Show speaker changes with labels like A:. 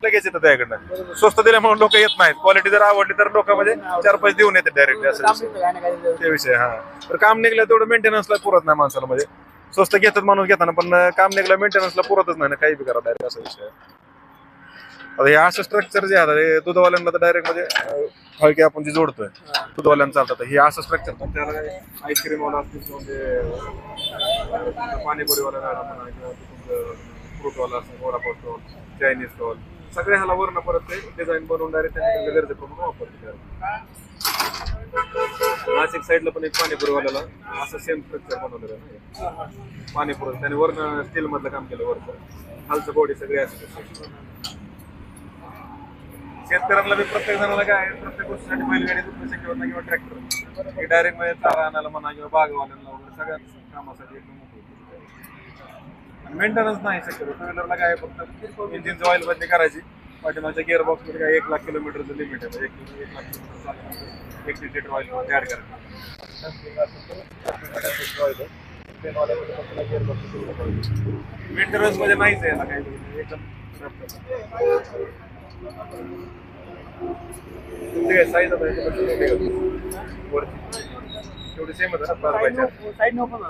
A: लगेच येतात त्याकडनं. स्वस्त दिल्यामुळे लोक येत नाहीत. क्वालिटी जर आवडली तर लोक म्हणजे 4-5 देऊन येतात डायरेक्टली असं ते विषय. हा तर काम निघलं तेवढं मेंटेनन्सला पुरत नाही माणसाला. म्हणजे स्वस्त घेतात माणूस घेताना, पण काम निघलं मेंटेनन्सला पुरतच नाही ना, काही बी करा डायरेक्ट असा विषय. आता हे असं स्ट्रक्चर जे आहे हे दूधवाल्यांना तर डायरेक्ट म्हणजे हलके आपण जे जोडतोय दूधवाल्यांना चालतात. हे असं स्ट्रक्चर त्याला आईस्क्रीम वाला असतील म्हणजे पाणीपुरीवाला म्हणा किंवा तुमचं फ्रूटवाला असतो, वडापाव स्टॉल, चायनीज स्टॉल, सगळे ह्याला वर्ण परत ते डिझाईन बनवून डायरेक्ट त्यांच्या गरजेप्रमाणे वापरते. नाशिक साईडला पण एक पाणीपुरीवाल्याला असं सेम स्ट्रक्चर बनवलेलं आहे पाणीपुरी. त्याने वर्ण स्टील मधलं काम केलं, वरचं खालचं बॉडी सगळी असते. शेतकऱ्यांना बी प्रत्येक जणाला काय प्रत्येक गोष्टीसाठी बैलगाडी तुमचं शक्य होत नाही किंवा ट्रॅक्टर हे डायरेक्ट मध्ये चारा आणायला म्हणा किंवा बागवाल्यांना वगैरे सगळ्या कामासाठी एकदम मेंटेनन्स नाही शक्यतो. टू व्हीलरला काय फक्त इंजिनचं ऑइल बदली करायची. पाठीमागच्या गिअर बॉक्स मध्ये काय 1 लाख किलोमीटरचं लिमिट आहे. 1 लाख किलोमीटर चालल्यानंतर 1 लिटर ऑइल ऍड करायचं. मेंटेनन्स मध्ये नाहीच आहे ना काही एकदम साईज आता वरती तेवढी सेम होतं ना.